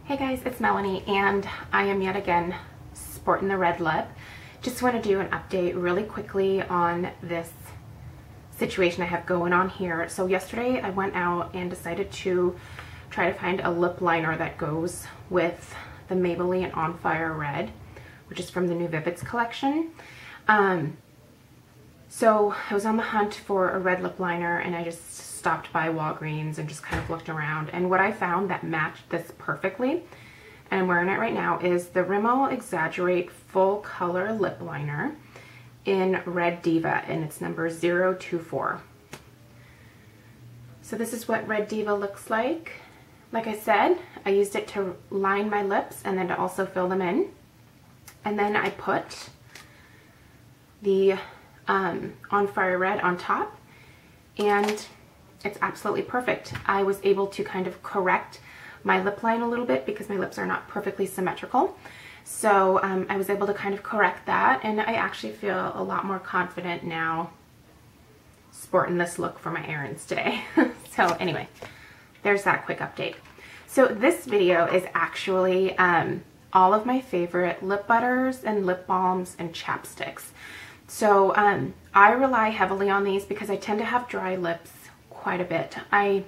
Hey guys, it's Melanie and I am yet again sporting the red lip. Just want to do an update really quickly on this situation I have going on here. So yesterday I went out and decided to try to find a lip liner that goes with the Maybelline On Fire Red, which is from the new Vivids collection. So I was on the hunt for a red lip liner and I just stopped by Walgreens and just kind of looked around, and what I found that matched this perfectly, and I'm wearing it right now, is the Rimmel Exaggerate Full Color Lip Liner in Red Diva, and it's number 024. So this is what Red Diva looks like. Like I said, I used it to line my lips and then to also fill them in. And then I put the On Fire Red on top, and it's absolutely perfect. I was able to kind of correct my lip line a little bit because my lips are not perfectly symmetrical. So I was able to kind of correct that, and I actually feel a lot more confident now sporting this look for my errands today. So anyway, there's that quick update. So this video is actually all of my favorite lip butters and lip balms and chapsticks. So I rely heavily on these because I tend to have dry lips quite a bit. I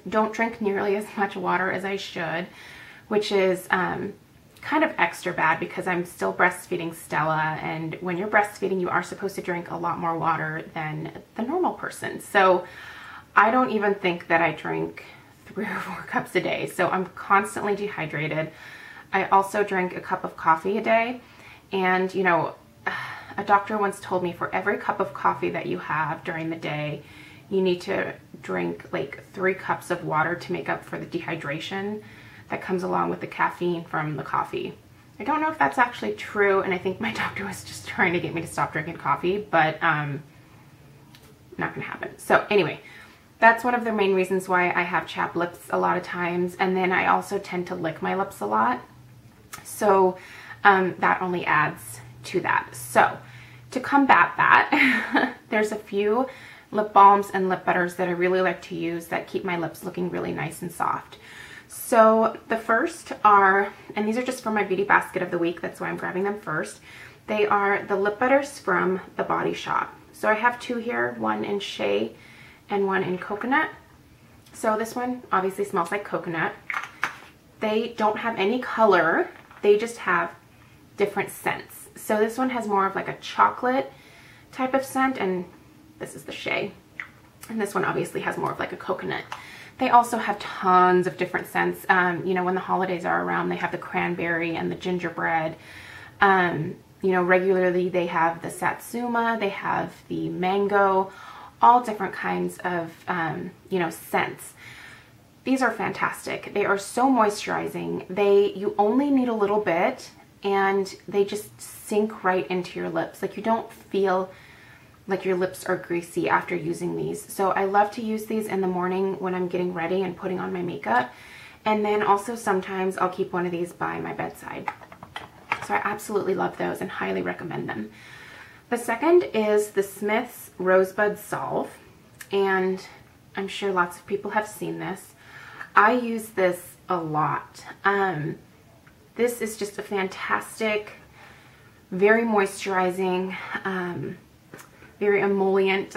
don't drink nearly as much water as I should, which is kind of extra bad because I'm still breastfeeding Stella, and when you're breastfeeding you are supposed to drink a lot more water than the normal person. So I don't even think that I drink 3 or 4 cups a day, so I'm constantly dehydrated. I also drink a cup of coffee a day, and you know, a doctor once told me for every cup of coffee that you have during the day, you need to drink like 3 cups of water to make up for the dehydration that comes along with the caffeine from the coffee. I don't know if that's actually true, and I think my doctor was just trying to get me to stop drinking coffee, but not gonna happen. So anyway, that's one of the main reasons why I have chapped lips a lot of times, and then I also tend to lick my lips a lot. So that only adds to that. So to combat that, there's a few lip balms and lip butters that I really like to use that keep my lips looking really nice and soft. So the first are, and these are just for my beauty basket of the week, that's why I'm grabbing them first. They are the lip butters from The Body Shop. So I have 2 here, one in shea and one in coconut. So this one obviously smells like coconut. They don't have any color, they just have different scents. So this one has more of like a chocolate type of scent, and this is the shea. And this one obviously has more of like a coconut. They also have tons of different scents. You know, when the holidays are around, they have the cranberry and the gingerbread. You know, regularly they have the satsuma, they have the mango, all different kinds of, you know, scents. These are fantastic. They are so moisturizing. You only need a little bit, and they just sink right into your lips. Like, you don't feel like your lips are greasy after using these. So I love to use these in the morning when I'm getting ready and putting on my makeup. And then also sometimes I'll keep one of these by my bedside. So I absolutely love those and highly recommend them. The second is the Smith's Rosebud Salve, and I'm sure lots of people have seen this. I use this a lot. This is just a fantastic, very moisturizing, very emollient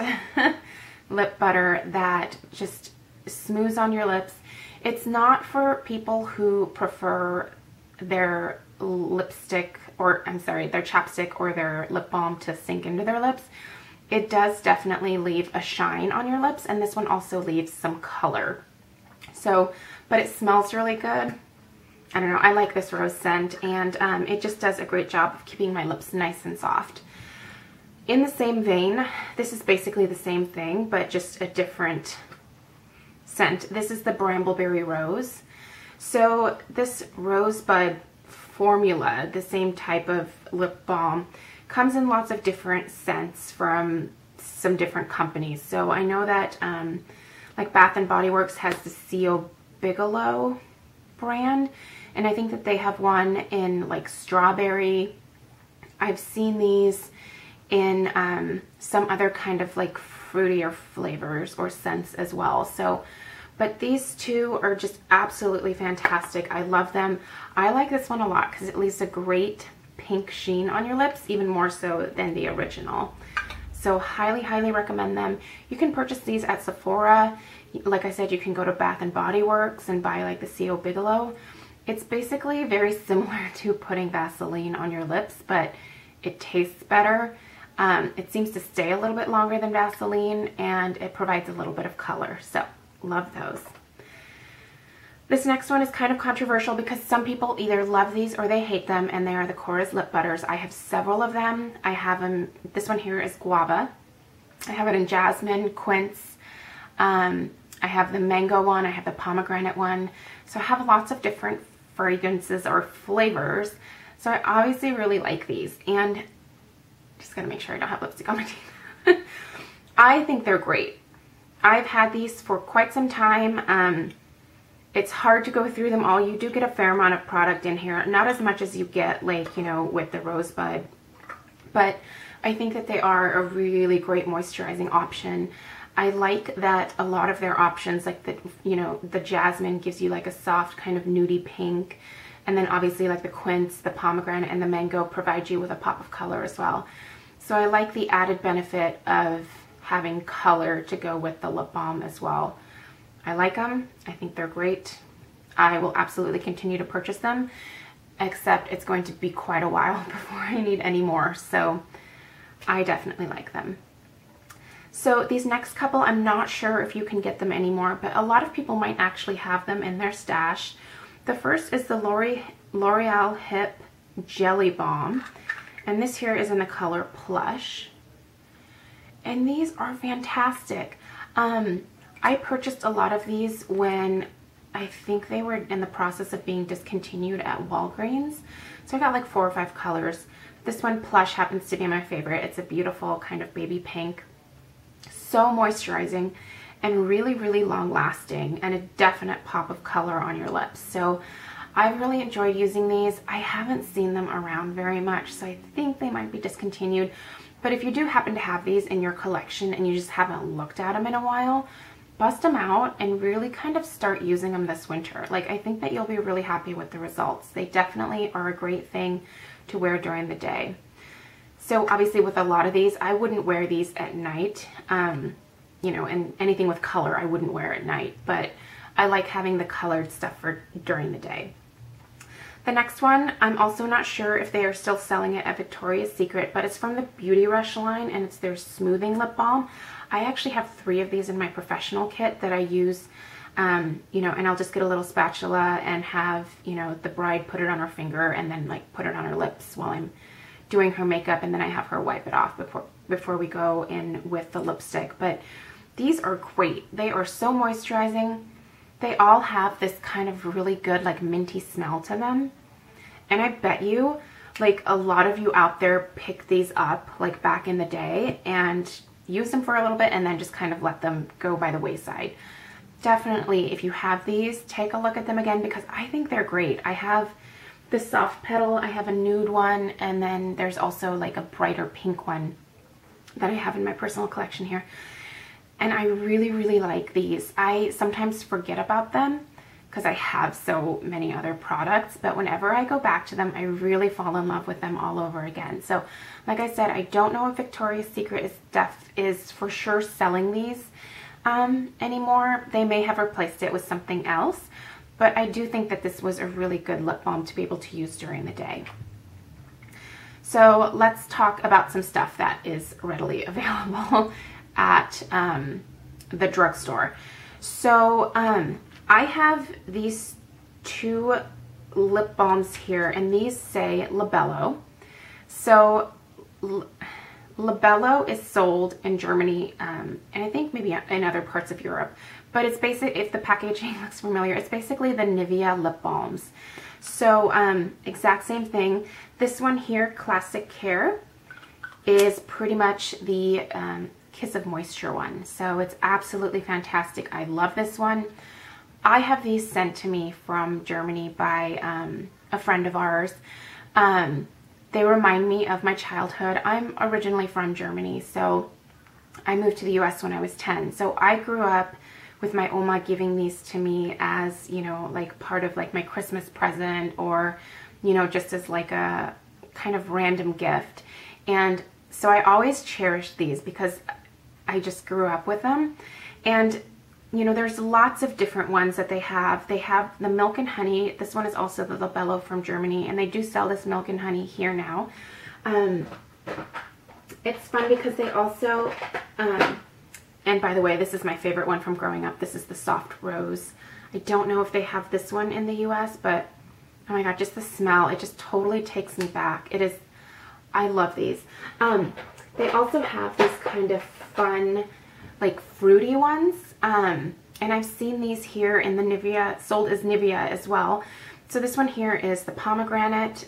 lip butter that just smooths on your lips. It's not for people who prefer their lipstick, or I'm sorry, their chapstick or their lip balm to sink into their lips. It does definitely leave a shine on your lips, and this one also leaves some color. So, but it smells really good. I don't know, I like this rose scent, and it just does a great job of keeping my lips nice and soft. In the same vein, this is basically the same thing, but just a different scent. This is the Brambleberry Rose. So this rosebud formula, the same type of lip balm, comes in lots of different scents from some different companies. So I know that like Bath & Body Works has the C.O. Bigelow brand, and I think that they have one in like strawberry. I've seen these in some other kind of like fruitier flavors or scents as well. So But these two are just absolutely fantastic. I love them. I like this one a lot because it leaves a great pink sheen on your lips, even more so than the original. So highly, highly recommend them. You can purchase these at Sephora. Like I said, you can go to Bath and Body Works and buy like the CO Bigelow. It's basically very similar to putting Vaseline on your lips, but it tastes better. It seems to stay a little bit longer than Vaseline, and it provides a little bit of color. So love those. This next one is kind of controversial because some people either love these or they hate them, and they are the Korres Lip Butters. I have several of them. I have them, this one here is Guava. I have it in Jasmine, Quince. I have the mango one, I have the pomegranate one. So I have lots of different fragrances or flavors. So I obviously really like these, and just gotta make sure I don't have lipstick on my teeth. I think they're great. I've had these for quite some time. It's hard to go through them all. You do get a fair amount of product in here, not as much as you get like, you know, with the Rosebud, but I think that they are a really great moisturizing option. I like that a lot of their options, like the, you know, the Jasmine gives you like a soft kind of nudie pink, and then obviously like the Quince, the pomegranate, and the mango provide you with a pop of color as well. So I like the added benefit of having color to go with the lip balm as well. I like them. I think they're great. I will absolutely continue to purchase them, except it's going to be quite a while before I need any more. So I definitely like them. So these next couple, I'm not sure if you can get them anymore, but a lot of people might actually have them in their stash. The first is the L'Oreal Hip Jelly Balm, and this here is in the color Plush. And these are fantastic. I purchased a lot of these when I think they were in the process of being discontinued at Walgreens. So I got like 4 or 5 colors. This one, Plush, happens to be my favorite. It's a beautiful kind of baby pink. So moisturizing and really, really long lasting, and a definite pop of color on your lips. So I've really enjoyed using these. I haven't seen them around very much, so I think they might be discontinued. But if you do happen to have these in your collection and you just haven't looked at them in a while, bust them out and really kind of start using them this winter. Like, I think that you'll be really happy with the results. They definitely are a great thing to wear during the day. So obviously with a lot of these, I wouldn't wear these at night. You know, and anything with color I wouldn't wear at night, but I like having the colored stuff for during the day. The next one, I'm also not sure if they are still selling it at Victoria's Secret, but it's from the Beauty Rush line, and it's their smoothing lip balm. I actually have 3 of these in my professional kit that I use, you know, and I'll just get a little spatula and have, you know, the bride put it on her finger and then like put it on her lips while I'm doing her makeup, and then I have her wipe it off before we go in with the lipstick. But these are great. They are so moisturizing. They all have this kind of really good like minty smell to them. And I bet you like a lot of you out there picked these up like back in the day and used them for a little bit and then just kind of let them go by the wayside. Definitely, if you have these, take a look at them again, because I think they're great. I have the soft petal, I have a nude one, and then there's also like a brighter pink one that I have in my personal collection here. And I really, really like these. I sometimes forget about them because I have so many other products, but whenever I go back to them, I really fall in love with them all over again. So like I said, I don't know if Victoria's Secret is for sure selling these anymore. They may have replaced it with something else, but I do think that this was a really good lip balm to be able to use during the day. So let's talk about some stuff that is readily available at the drugstore. So I have these 2 lip balms here, and these say Labello. So Labello is sold in Germany, and I think maybe in other parts of Europe, but it's basic. If the packaging looks familiar, it's basically the Nivea lip balms. So exact same thing. This one here, Classic Care, is pretty much the Kiss of Moisture one. So it's absolutely fantastic. I love this one. I have these sent to me from Germany by a friend of ours. They remind me of my childhood. I'm originally from Germany, so I moved to the US when I was 10. So I grew up with my Oma giving these to me as, you know, like part of like my Christmas present, or, you know, just as like a kind of random gift. And so I always cherish these because I just grew up with them. And, you know, there's lots of different ones that they have. They have the Milk and Honey. This one is also the Labello from Germany, and they do sell this Milk and Honey here now. It's fun because they also, and by the way, this is my favorite one from growing up. This is the Soft Rose. I don't know if they have this one in the US, but oh my God, just the smell, it just totally takes me back. It is, I love these. They also have these kind of fun, like fruity ones. And I've seen these here in the Nivea, sold as Nivea as well. So this one here is the pomegranate.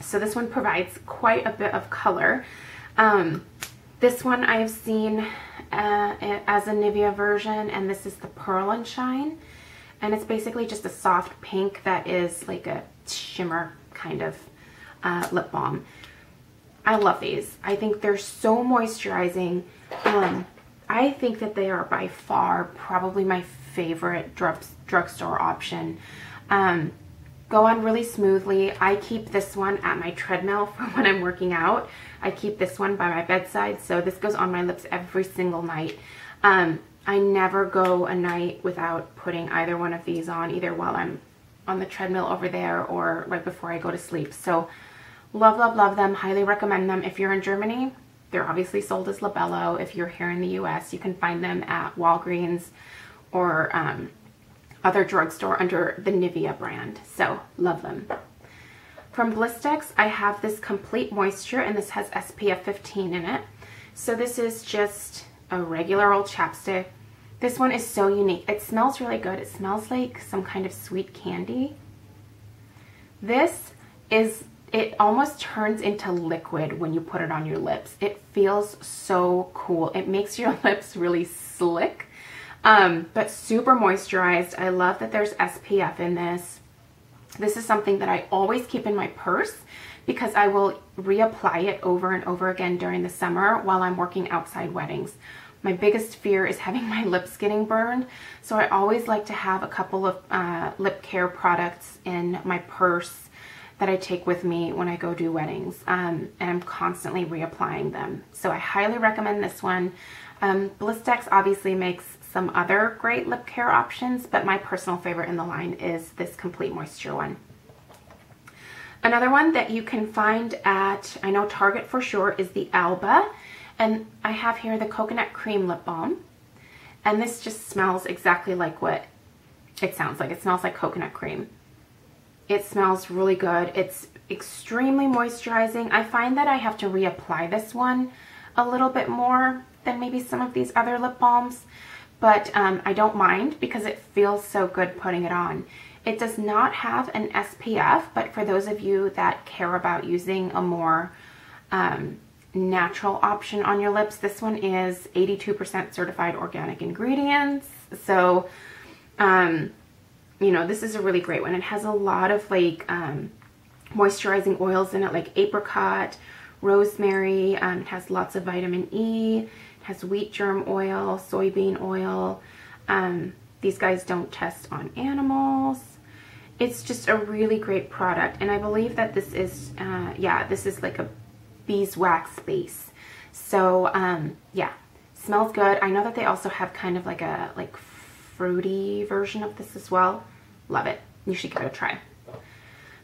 So this one provides quite a bit of color. This one I have seen as a Nivea version, and this is the Pearl and Shine. And it's basically just a soft pink that is like a shimmer kind of lip balm. I love these. I think they're so moisturizing. I think that they are by far probably my favorite drugstore option. Go on really smoothly. I keep this one at my treadmill for when I'm working out. I keep this one by my bedside, so this goes on my lips every single night. I never go a night without putting either one of these on, either while I'm on the treadmill over there or right before I go to sleep. So love, love, love them. Highly recommend them. If you're in Germany, they're obviously sold as Labello. If you're here in the US, you can find them at Walgreens or other drugstore under the Nivea brand. So love them. From Blistex, I have this Complete Moisture, and this has SPF 15 in it. So this is just a regular old chapstick. This one is so unique. It smells really good. It smells like some kind of sweet candy. This is, it almost turns into liquid when you put it on your lips. It feels so cool. It makes your lips really slick, but super moisturized. I love that there's SPF in this. This is something that I always keep in my purse because I will reapply it over and over again during the summer while I'm working outside weddings. My biggest fear is having my lips getting burned, so I always like to have a couple of lip care products in my purse that I take with me when I go do weddings, and I'm constantly reapplying them. So I highly recommend this one. Blistex obviously makes some other great lip care options, but my personal favorite in the line is this Complete Moisture one. Another one that you can find at, I know Target for sure, is the Alba. And I have here the Coconut Cream Lip Balm. And this just smells exactly like what it sounds like. It smells like coconut cream. It smells really good. It's extremely moisturizing. I find that I have to reapply this one a little bit more than maybe some of these other lip balms. But I don't mind because it feels so good putting it on. It does not have an SPF, but for those of you that care about using a more natural option on your lips, this one is 82% certified organic ingredients. So, you know, this is a really great one. It has a lot of like moisturizing oils in it, like apricot, rosemary. It has lots of vitamin E. It has wheat germ oil, soybean oil. These guys don't test on animals. It's just a really great product. And I believe that this is, yeah, this is like a beeswax base. So, yeah, smells good. I know that they also have kind of like a fruity version of this as well. Love it. You should give it a try.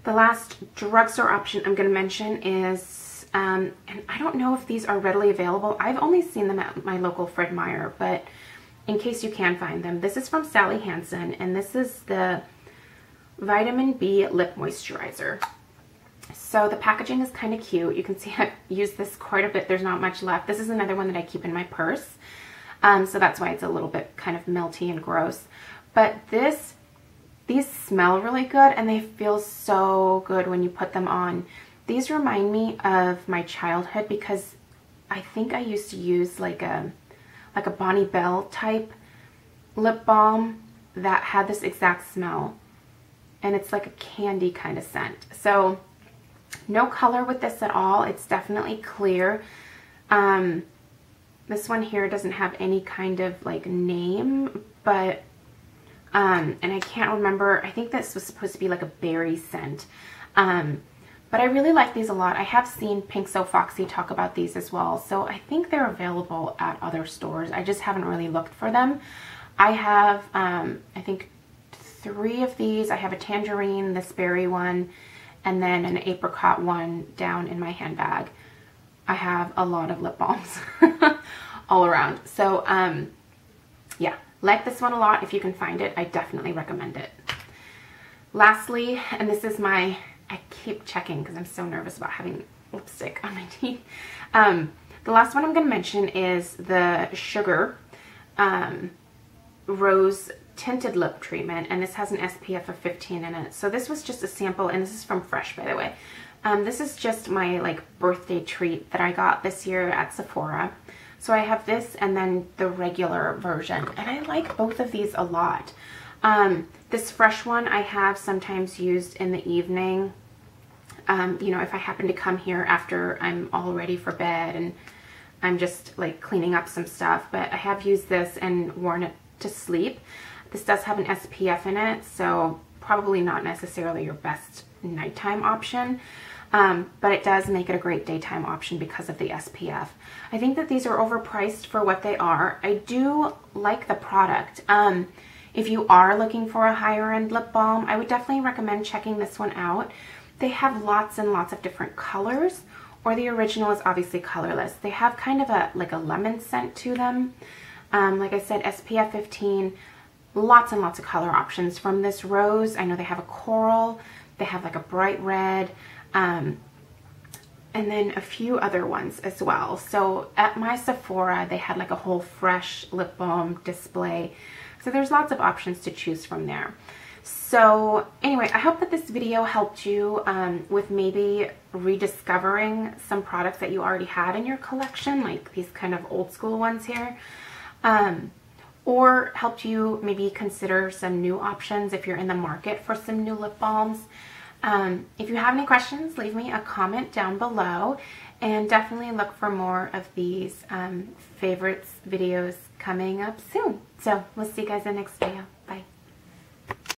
The last drugstore option I'm going to mention is, and I don't know if these are readily available. I've only seen them at my local Fred Meyer, but in case you can find them, this is from Sally Hansen, and this is the Vitamin B Lip Moisturizer. So the packaging is kind of cute. You can see I've used this quite a bit. There's not much left. This is another one that I keep in my purse. So that's why it's a little bit kind of melty and gross. But these smell really good, and they feel so good when you put them on. These remind me of my childhood because I think I used to use like a Bonnie Bell type lip balm that had this exact smell. And it's like a candy kind of scent. So no color with this at all. It's definitely clear. This one here doesn't have any kind of like name, but and I can't remember. I think this was supposed to be like a berry scent. But I really like these a lot. I have seen Pink So Foxy talk about these as well. So I think they're available at other stores. I just haven't really looked for them. I have, I think 3 of these. I have a tangerine, this berry one, and then an apricot one down in my handbag. I have a lot of lip balms all around. So yeah, like this one a lot. If you can find it, I definitely recommend it. Lastly, and this is my, I keep checking because I'm so nervous about having lipstick on my teeth. The last one I'm going to mention is the Sugar Rose Tinted Lip Treatment, and this has an SPF of 15 in it. So this was just a sample, and this is from Fresh, by the way. This is just my like birthday treat that I got this year at Sephora. So I have this and then the regular version, and I like both of these a lot. This Fresh one I have sometimes used in the evening. You know, if I happen to come here after I'm all ready for bed and I'm just like cleaning up some stuff, but I have used this and worn it to sleep. This does have an SPF in it, so probably not necessarily your best nighttime option, but it does make it a great daytime option because of the SPF. I think that these are overpriced for what they are. I do like the product. If you are looking for a higher end lip balm, I would definitely recommend checking this one out. They have lots and lots of different colors, or the original is obviously colorless. They have kind of a like a lemon scent to them. Like I said, SPF 15, lots and lots of color options from this Rose. I know they have a coral, they have like a bright red, and then a few other ones as well. So at my Sephora, they had like a whole Fresh lip balm display. So there's lots of options to choose from there. So anyway, I hope that this video helped you with maybe rediscovering some products that you already had in your collection, like these kind of old school ones here, or helped you maybe consider some new options if you're in the market for some new lip balms. If you have any questions, leave me a comment down below, and definitely look for more of these favorites videos coming up soon. So we'll see you guys in the next video.